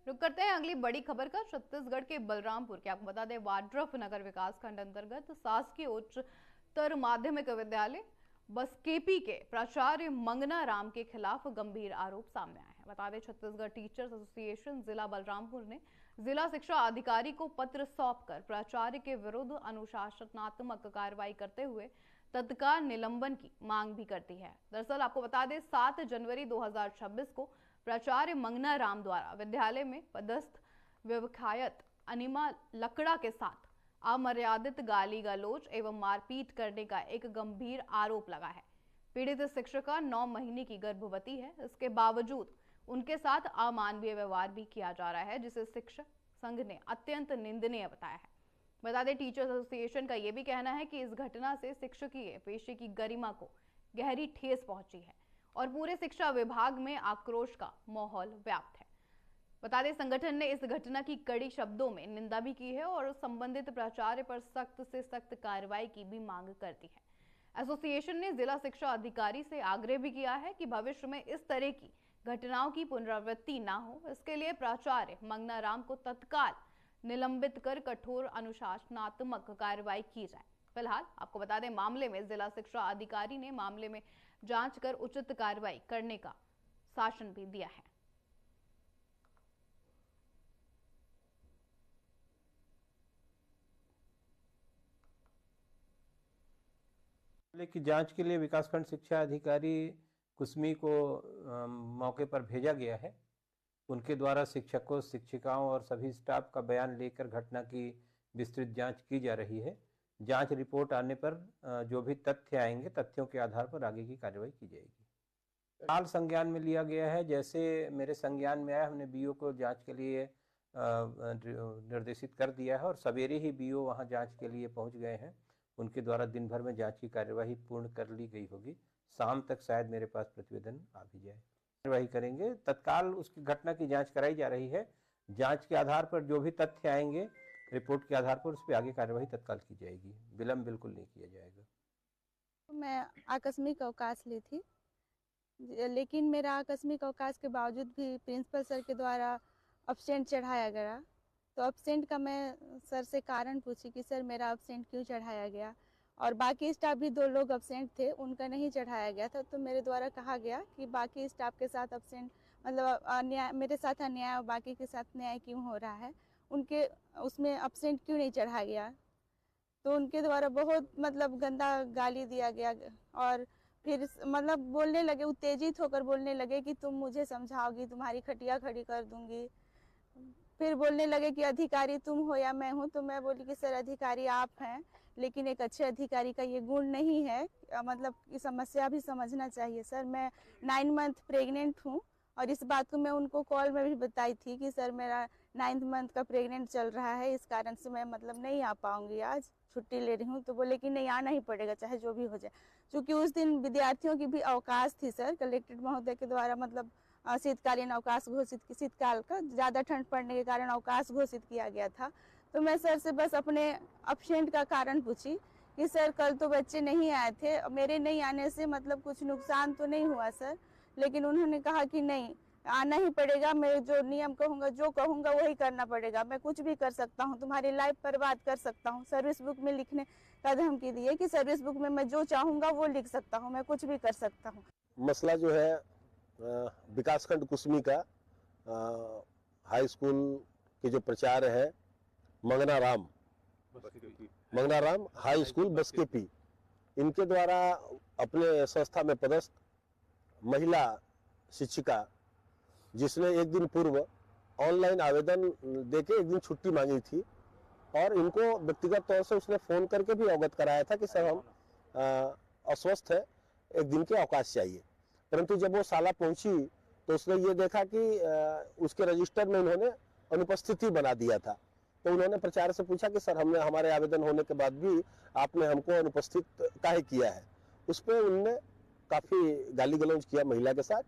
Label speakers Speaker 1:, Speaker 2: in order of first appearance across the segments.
Speaker 1: रुक करते हैं अगली बड़ी खबर का। छत्तीसगढ़ के बलरामपुर के आपको बता दें वाड्रफ नगर विकास खंड अंतर्गत शासकीय उच्चतर माध्यमिक विद्यालय बसकेपी के प्राचार्य मंगना राम के खिलाफ गंभीर आरोप सामने आए हैं। बता दें छत्तीसगढ़ टीचर्स एसोसिएशन जिला बलरामपुर ने जिला शिक्षा अधिकारी को पत्र सौंपकर प्राचार्य के विरुद्ध अनुशासनात्मक कार्रवाई करते हुए तत्काल निलंबन की मांग भी करती है। दरअसल आपको बता दें 7 जनवरी 2026 को प्राचार्य मंगना राम द्वारा विद्यालय में पदस्थ विवखायत अनिमा लकड़ा के साथ अमर्यादित गाली गलौज एवं मारपीट करने का एक गंभीर आरोप लगा है। पीड़ित शिक्षिका 9 महीने की गर्भवती है। इसके बावजूद उनके साथ अमानवीय व्यवहार भी किया जा रहा है, जिसे शिक्षक संघ ने अत्यंत निंदनीय बताया है। बता दें टीचर्स एसोसिएशन का यह भी कहना है कि इस घटना से शिक्षकीय पेशे की गरिमा को गहरी ठेस पहुंची है और पूरे शिक्षा विभाग में आक्रोश का माहौल व्याप्त है। बता दें संगठन ने इस घटना की कड़ी शब्दों में निंदा भी की है और संबंधित प्राचार्य पर सख्त से सख्त कार्रवाई की भी मांग करती है। एसोसिएशन ने जिला शिक्षा अधिकारी से आग्रह भी किया है कि भविष्य में इस तरह की घटनाओं की पुनरावृत्ति न हो, इसके लिए प्राचार्य मंगना राम को तत्काल निलंबित कर कठोर अनुशासनात्मक कार्रवाई की जाए। फिलहाल आपको बता दें मामले में जिला शिक्षा अधिकारी ने मामले में जांच कर उचित कार्रवाई करने का शासन भी दिया है।
Speaker 2: मामले की जांच के लिए विकासखंड शिक्षा अधिकारी कुसमी को मौके पर भेजा गया है। उनके द्वारा शिक्षकों, शिक्षिकाओं और सभी स्टाफ का बयान लेकर घटना की विस्तृत जांच की जा रही है। जांच रिपोर्ट आने पर जो भी तथ्य आएंगे, तथ्यों के आधार पर आगे की कार्रवाई की जाएगी। हाल संज्ञान में लिया गया है। जैसे मेरे संज्ञान में आया, हमने बीओ को जांच के लिए निर्देशित कर दिया है और सवेरे ही बीओ वहां जांच के लिए पहुंच गए हैं। उनके द्वारा दिन भर में जांच की कार्यवाही पूर्ण कर ली गई होगी। शाम तक शायद मेरे पास प्रतिवेदन आ भी जाए। कार्यवाही करेंगे। तत्काल उसकी घटना की जांच कराई जा रही है। जांच के आधार पर जो भी तथ्य आएंगे, रिपोर्ट के आधार पर उस पर आगे कार्यवाही तत्काल की जाएगी। विलंब बिल्कुल नहीं किया जाएगा।
Speaker 3: मैं आकस्मिक अवकाश ली थी, लेकिन मेरा आकस्मिक अवकाश के बावजूद भी प्रिंसिपल सर के द्वारा अब्सेंट चढ़ाया गया। तो अब्सेंट का मैं सर से कारण पूछी कि सर मेरा अब्सेंट क्यों चढ़ाया गया, और बाकी स्टाफ भी 2 लोग अब्सेंट थे, उनका नहीं चढ़ाया गया था। तो मेरे द्वारा कहा गया कि बाकी स्टाफ के साथ अब्सेंट मतलब अन्याय, मेरे साथ अन्याय और बाकी के साथ न्याय क्यों हो रहा है, उनके उसमें अब्सेंट क्यों नहीं चढ़ाया गया। तो उनके द्वारा बहुत मतलब गंदा गाली दिया गया और फिर मतलब बोलने लगे, उत्तेजित होकर बोलने लगे कि तुम मुझे समझाओगी, तुम्हारी खटिया खड़ी कर दूंगी। फिर बोलने लगे कि अधिकारी तुम हो या मैं हूँ। तो मैं बोली कि सर अधिकारी आप हैं, लेकिन एक अच्छे अधिकारी का ये गुण नहीं है, मतलब कि समस्या भी समझना चाहिए। सर मैं 9 मंथ प्रेग्नेंट हूँ और इस बात को मैं उनको कॉल में भी बताई थी कि सर मेरा 9th मंथ का प्रेग्नेंट चल रहा है, इस कारण से मैं मतलब नहीं आ पाऊंगी, आज छुट्टी ले रही हूँ। तो बोले कि नहीं आना ही पड़ेगा चाहे जो भी हो जाए। क्योंकि उस दिन विद्यार्थियों की भी अवकाश थी सर, कलेक्टर महोदय के द्वारा मतलब शीतकालीन अवकाश घोषित, शीतकाल का ज़्यादा ठंड पड़ने के कारण अवकाश घोषित किया गया था। तो मैं सर से बस अपने अब्सेंट का कारण पूछी कि सर कल तो बच्चे नहीं आए थे, मेरे नहीं आने से मतलब कुछ नुकसान तो नहीं हुआ सर। लेकिन उन्होंने कहा कि नहीं आना ही पड़ेगा, मैं जो नियम कहूँगा, जो कहूँगा वही करना पड़ेगा, मैं कुछ भी कर सकता हूँ, तुम्हारी लाइफ बर्बाद कर सकता हूँ। सर्विस बुक में लिखने का धमकी दिए कि सर्विस बुक में मैं जो चाहूँगा वो लिख सकता हूँ, मैं कुछ भी कर सकता हूँ।
Speaker 4: मसला जो है विकासखंड कुसमी का हाई स्कूल के जो प्राचार्य है मंगना राम हाई स्कूल बसकेपी, इनके द्वारा अपने संस्था में पदस्थ महिला शिक्षिका, जिसने एक दिन पूर्व ऑनलाइन आवेदन देके एक दिन छुट्टी मांगी थी और इनको व्यक्तिगत तौर से उसने फोन करके भी अवगत कराया था कि सर हम अस्वस्थ है, एक दिन के अवकाश चाहिए। परंतु जब वो साला पहुंची तो उसने ये देखा कि उसके रजिस्टर में उन्होंने अनुपस्थिति बना दिया था। तो उन्होंने प्राचार्य से पूछा कि सर हमने हमारे आवेदन होने के बाद भी आपने हमको अनुपस्थित काहे किया है। उस पर उन्होंने काफी गाली गलौज किया महिला के साथ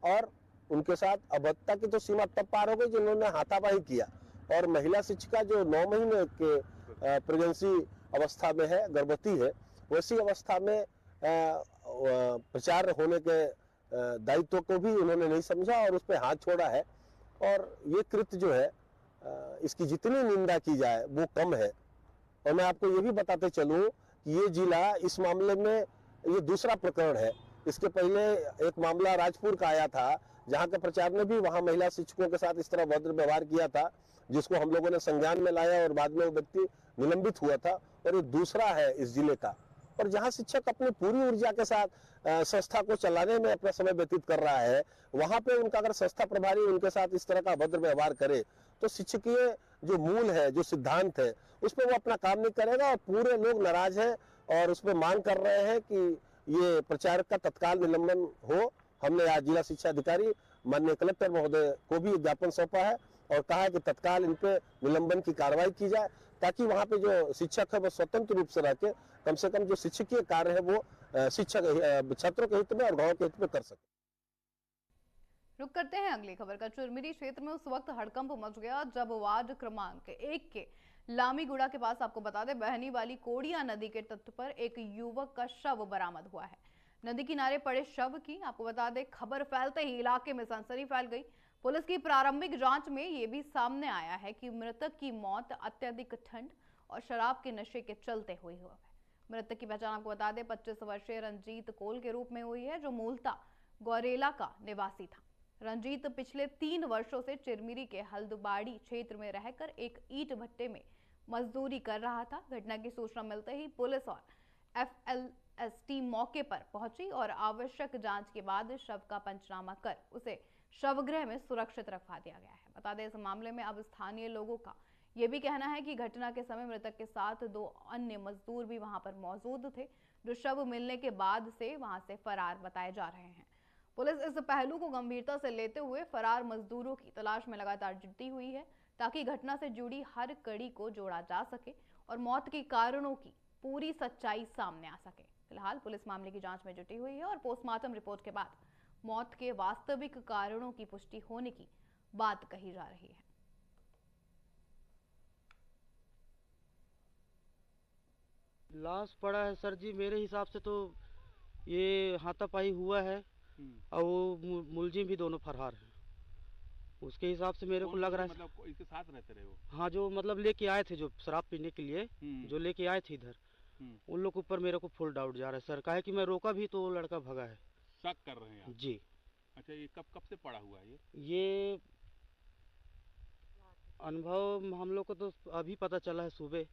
Speaker 4: और उनके साथ अभद्रता की तो सीमा तब पार हो गई जिन्होंने हाथापाई किया। और महिला शिक्षिका जो 9 महीने के प्रेगनेंसी अवस्था में है, गर्भवती है, वैसी अवस्था में प्राचार्य होने के दायित्व को भी उन्होंने नहीं समझा और उस पर हाथ छोड़ा है। और ये कृत्य जो है इसकी जितनी निंदा की जाए वो कम है। और मैं आपको ये भी बताते चलूं कि ये जिला इस मामले में ये दूसरा प्रकरण है। इसके पहले एक मामला राजपुर का आया था, जहां के प्रचार ने भी वहां महिला शिक्षकों के साथ इस तरह भद्र व्यवहार किया था, जिसको हम लोगों ने संज्ञान में लाया और बाद में वो व्यक्ति निलंबित हुआ था। और ये दूसरा है इस जिले का, और जहां शिक्षक अपनी पूरी ऊर्जा के साथ संस्था को चलाने में अपना समय व्यतीत कर रहा है, वहां पे उनका अगर संस्था प्रभारी उनके साथ इस तरह का भद्र व्यवहार करे तो शिक्षकीय जो मूल है, जो सिद्धांत है, उस पर वो अपना काम नहीं करेगा। और पूरे लोग नाराज हैं और उस पर मांग कर रहे हैं कि ये प्रचारक का तत्काल निलंबन हो। हमने आज जिला शिक्षा अधिकारी माननीय कलेक्टर महोदय को भी ज्ञापन सौंपा है और कहा है कि तत्काल इन पे निलंबन की कार्रवाई की जाए, ताकि वहां पे जो शिक्षक है वो स्वतंत्र रूप से रह के कम से कम जो शिक्षकीय कार्य है वो शिक्षक छात्रों के हित में और गाँव के हित में कर सके।
Speaker 1: रुक करते हैं अगली खबर का। चुरमिरी क्षेत्र में उस वक्त हड़कंप मच गया जब वार्ड क्रमांक 1 के लामीगुड़ा के पास, आपको बता दें, बहनी वाली कोड़िया नदी के तट पर एक युवक का शव बरामद हुआ है। नदी किनारे पड़े शव की, आपको बता दें, खबर फैलते ही इलाके में सनसनी फैल गई। पुलिस की प्रारंभिक जांच में ये भी सामने आया है कि मृतक की मौत अत्यधिक ठंड और शराब के नशे के चलते हुई है। मृतक की पहचान, आपको बता दें, 25 वर्षीय रंजीत कोल के रूप में हुई है, जो मूलतः गौरेला का निवासी था। रंजीत पिछले 3 वर्षों से चिरमिरी के हल्दबाड़ी क्षेत्र में रहकर एक ईंट भट्टे में मजदूरी कर रहा था। घटना की सूचना मिलते ही पुलिस और FLST मौके पर पहुंची और आवश्यक जांच के बाद शव का पंचनामा कर उसे शवगृह में सुरक्षित रखवा दिया गया है। बता दें, इस मामले में अब स्थानीय लोगों का यह भी कहना है कि घटना के समय मृतक के साथ 2 अन्य मजदूर भी वहां पर मौजूद थे, जो शव मिलने के बाद से वहां से फरार बताए जा रहे हैं। पुलिस इस पहलू को गंभीरता से लेते हुए फरार मजदूरों की तलाश में लगातार जुटी हुई है, ताकि घटना से जुड़ी हर कड़ी को जोड़ा जा सके और मौत के कारणों की पूरी सच्चाई सामने आ सके। फिलहाल पुलिस मामले की जांच में जुटी हुई है और पोस्टमार्टम रिपोर्ट के बाद मौत के वास्तविक कारणों की पुष्टि होने की बात कही जा रही है।
Speaker 5: लाश पड़ा है सर जी, मेरे हिसाब से तो ये हाथापाई हुआ है और वो मुलजिम भी दोनों फरार हैं। उसके हिसाब से मेरे को लग रहा है,
Speaker 6: मतलब इसके साथ रहते रहे वो?
Speaker 5: हाँ, जो मतलब लेके आए थे, जो शराब पीने के लिए जो लेके आए थे इधर, उन लोग के ऊपर मेरे को फुल डाउट जा रहा है सर। काहे कि मैं रोका भी तो वो लड़का भगा है।
Speaker 6: शक कर रहे हैं आप?
Speaker 5: जी।
Speaker 6: अच्छा, ये कब से पड़ा हुआ है
Speaker 5: ये अनुभव हम लोग को तो अभी पता चला है सुबह।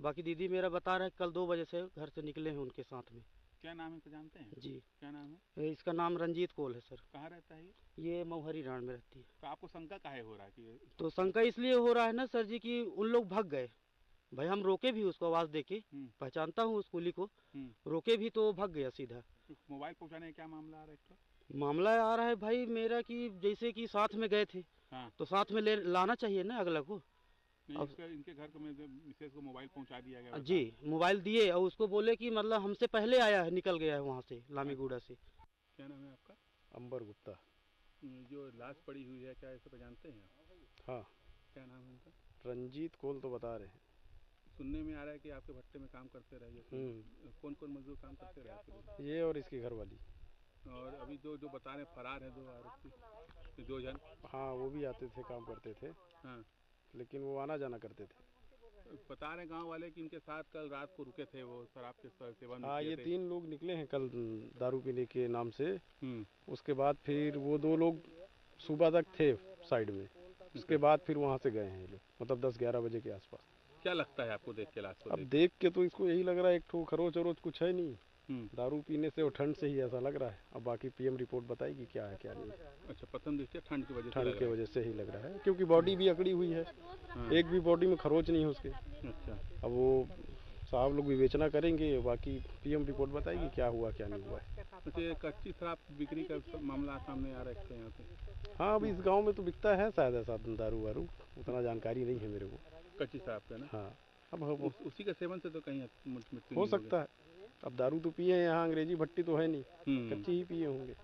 Speaker 5: बाकी दीदी मेरा बता रहा है कल 2 बजे से घर से निकले हैं उनके साथ में।
Speaker 6: क्या नाम है, जानते हैं?
Speaker 5: जी।
Speaker 6: क्या नाम है?
Speaker 5: इसका नाम रंजीत कोल है सर।
Speaker 6: कहाँ रहता है
Speaker 5: ये मऊहरी राण में रहती है।
Speaker 6: तो आपको शंका काहे हो रहा है कि?
Speaker 5: तो शंका इसलिए हो रहा है ना सर जी कि उन लोग भाग गए। भाई हम रोके भी उसको, आवाज देके पहचानता हूँ उस कुली को, रोके भी तो भाग गया सीधा।
Speaker 6: मोबाइल पहुँचाने का क्या मामला आ रहा है?
Speaker 5: मामला आ रहा है भाई मेरा कि जैसे कि साथ में गए थे,
Speaker 6: हाँ।
Speaker 5: तो साथ में लाना चाहिए ना अगला को।
Speaker 6: अब इनके घर को मिसेज को मोबाइल पहुंचा दिया गया?
Speaker 5: जी, मोबाइल दिए और उसको बोले कि मतलब हमसे पहले आया है, निकल गया है वहाँ से लामीगुड़ा से।
Speaker 6: क्या नाम है आपका?
Speaker 7: अंबर गुप्ता।
Speaker 6: जो लाश पड़ी हुई है, क्या ऐसे पहचानते हैं आप?
Speaker 7: हाँ।
Speaker 6: क्या नाम है उनका?
Speaker 7: रंजीत कोल तो बता रहे हैं।
Speaker 6: सुनने में आ रहा है कि आपके भट्टे में काम करते रहे। कौन कौन मजदूर काम करते रहे?
Speaker 7: ये और इसकी घरवाली।
Speaker 6: और अभी जो बता रहे फरार है 2 आरोपी, 2 जन?
Speaker 7: हाँ, वो भी आते थे, काम करते थे।
Speaker 6: हाँ,
Speaker 7: लेकिन वो आना जाना करते थे।
Speaker 6: बता रहे गांव वाले कि इनके साथ कल रात को रुके थे, वो शराब के सेवन।
Speaker 7: हाँ, ये 3 लोग निकले हैं कल दारू पीने के नाम से। उसके बाद फिर वो 2 लोग सुबह तक थे साइड में, उसके बाद फिर वहाँ से गए हैं ये लोग, मतलब 10-11 बजे के आसपास।
Speaker 6: क्या लगता है आपको देख के लाश को?
Speaker 7: अब देख के तो इसको यही लग रहा है एक ठो खरोच वरोच कुछ है नहीं, दारू पीने से और ठंड से ही ऐसा लग रहा है। अब बाकी PM रिपोर्ट बताएगी क्या है क्या नहीं।
Speaker 6: अच्छा, प्रथम दृष्टया ठंड की
Speaker 7: वजह से ही लग रहा है, क्योंकि बॉडी भी अकड़ी हुई है। एक भी बॉडी में खरोच नहीं है उसके।
Speaker 6: अच्छा,
Speaker 7: अब वो साहब लोग विवेचना करेंगे, बाकी PM रिपोर्ट बताएगी क्या हुआ क्या नहीं हुआ है।
Speaker 6: अच्छा, कच्ची शराब बिक्री का मामला सामने आ रहा है यहाँ पे?
Speaker 7: हाँ, अब इस गांव में तो बिकता है शायद ऐसा दारू वारू, उतना जानकारी नहीं है मेरे को।
Speaker 6: कच्ची शराब का ना?
Speaker 7: हाँ। अब
Speaker 6: उसी के सेवन से तो कहीं मृत्यु
Speaker 7: हो सकता है। अब दारू तो पिए हैं यहाँ, अंग्रेजी भट्टी तो है नहीं, कच्ची ही पिए होंगे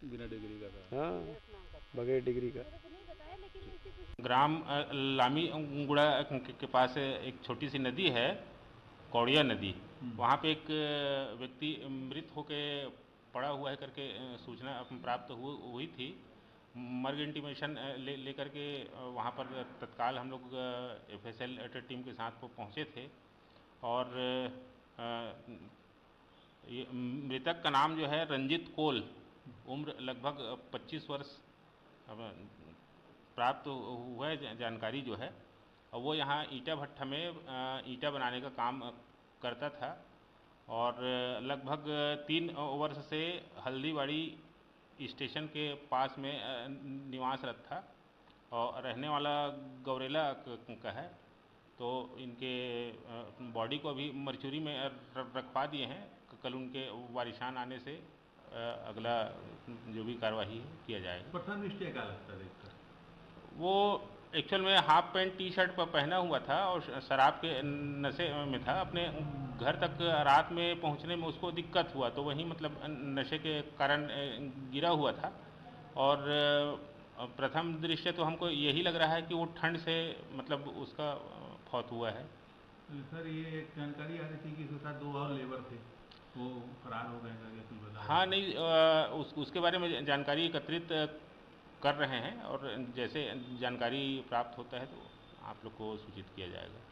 Speaker 6: बिना डिग्री का।
Speaker 7: हाँ, बगैर डिग्री का।
Speaker 8: ग्राम लामीगुड़ा के पास एक छोटी सी नदी है, कौड़िया नदी। वहाँ पे एक व्यक्ति मृत होके पड़ा हुआ है करके सूचना प्राप्त हुई थी। मर्ग इंटीमेशन लेकर के वहाँ पर तत्काल हम लोग FSL टीम के साथ पहुँचे थे। और ये मृतक का नाम जो है रंजित कोल, उम्र लगभग 25 वर्ष प्राप्त हुआ है जानकारी जो है। और वो यहाँ ईटा भट्टा में ईटा बनाने का काम करता था और लगभग 3 वर्ष से हल्दीबाड़ी स्टेशन के पास में निवासरत था और रहने वाला गौरेला का है। तो इनके बॉडी को अभी मरचुरी में रखवा दिए हैं। कल उनके वारिसान आने से अगला जो भी कार्यवाही किया जाएगा।
Speaker 6: प्रथम दृष्टया क्या लगता है देखकर?
Speaker 8: वो एक्चुअल में हाफ पैंट टी शर्ट पर पहना हुआ था और शराब के नशे में था। अपने घर तक रात में पहुंचने में उसको दिक्कत हुआ तो वहीं मतलब नशे के कारण गिरा हुआ था। और प्रथम दृश्य तो हमको यही लग रहा है कि वो ठंड से मतलब उसका फौत हुआ है।
Speaker 6: सर ये एक जानकारी आ रही थी कि उसके साथ 2 और लेबर थे, वो फरार हो गए हैं।
Speaker 8: हाँ नहीं, उसके बारे में जानकारी एकत्रित कर रहे हैं और जैसे जानकारी प्राप्त होता है तो आप लोग को सूचित किया जाएगा।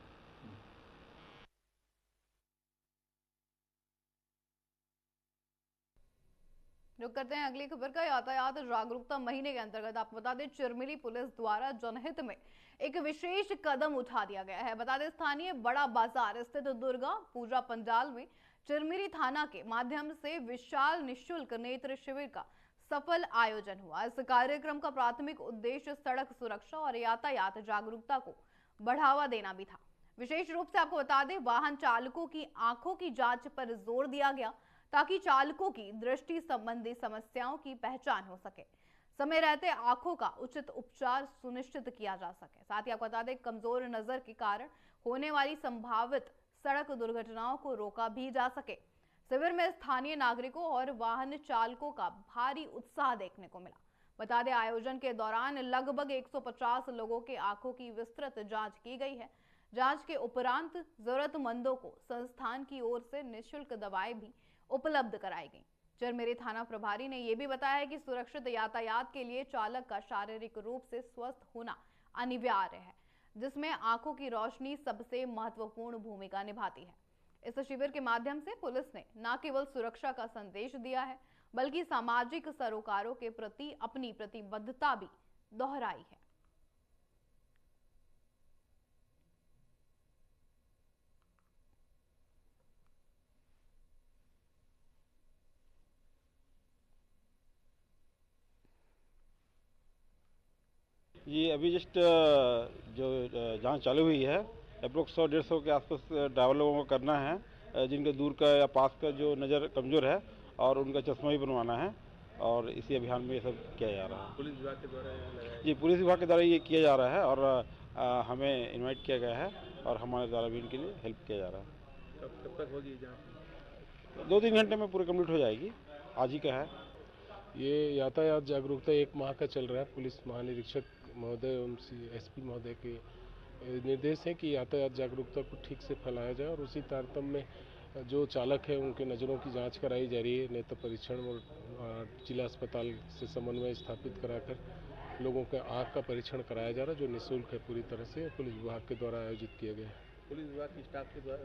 Speaker 1: रुक करते हैं अगली खबर का। यातायात जागरूकता महीने के अंतर्गत आपको बता दें, चिरमिली पुलिस द्वारा जनहित में एक विशेष कदम उठा दिया गया है। बता दें, स्थानीय बड़ा बाजार स्थित दुर्गा पूजा पंडाल में चिरमिली थाना के माध्यम से विशाल निःशुल्क नेत्र शिविर का सफल आयोजन हुआ। इस कार्यक्रम का प्राथमिक उद्देश्य सड़क सुरक्षा और यातायात जागरूकता को बढ़ावा देना भी था। विशेष रूप से आपको बता दें, वाहन चालकों की आंखों की जांच पर जोर दिया गया ताकि चालकों की दृष्टि संबंधी समस्याओं की पहचान हो सके, समय रहते आंखों का उचित उपचार सुनिश्चित किया जा सके। साथ ही आपको बता दें, कमजोर नजर के कारण होने वाली संभावित सड़क दुर्घटनाओं को रोका भी जा सके। शिविर में स्थानीय नागरिकों और वाहन चालकों का भारी उत्साह देखने को मिला। बता दें, आयोजन के दौरान लगभग 150 लोगों के आंखों की विस्तृत जांच की गई है। जांच के उपरांत जरूरतमंदों को संस्थान की ओर से निःशुल्क दवाएं भी उपलब्ध कराई गई। चिरमिली थाना प्रभारी ने यह भी बताया कि सुरक्षित यातायात के लिए चालक का शारीरिक रूप से स्वस्थ होना अनिवार्य है, जिसमें आंखों की रोशनी सबसे महत्वपूर्ण भूमिका निभाती है। इस शिविर के माध्यम से पुलिस ने न केवल सुरक्षा का संदेश दिया है, बल्कि सामाजिक सरोकारों के प्रति अपनी प्रतिबद्धता भी दोहराई है।
Speaker 7: ये अभी जस्ट जो जांच चालू हुई है, अप्रोक्स 100-150 के आसपास ड्राइवर लोगों को करना है जिनके दूर का या पास का जो नज़र कमज़ोर है और उनका चश्मा भी बनवाना है। और इसी अभियान में ये सब किया जा रहा है।
Speaker 6: पुलिस विभाग के द्वारा
Speaker 7: जी, पुलिस विभाग के द्वारा ये किया जा रहा है और हमें इनवाइट किया गया है और हमारे द्वारा भी इनके लिए हेल्प किया जा रहा है।
Speaker 6: कब तक होगी जाँच?
Speaker 7: 2-3 घंटे में पूरी कंप्लीट हो जाएगी। आज ही का है
Speaker 9: ये यातायात जागरूकता 1 माह का चल रहा है। पुलिस महानिरीक्षक महोदय एवं SP महोदय के निर्देश है कि यातायात जागरूकता को ठीक से फैलाया जाए और उसी तारतम्य में जो चालक है उनके नज़रों की जांच कराई जा रही है। नेत्र परीक्षण और जिला अस्पताल से समन्वय स्थापित कराकर लोगों के आँख का परीक्षण कराया जा रहा है, जो निःशुल्क है पूरी तरह से पुलिस विभाग के द्वारा आयोजित किया गया है।
Speaker 6: पुलिस विभाग की स्टाफ के द्वारा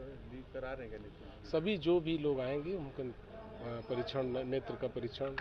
Speaker 6: करा रहे हैं?
Speaker 9: सभी जो भी लोग आएंगे उनका परीक्षण, नेत्र का परीक्षण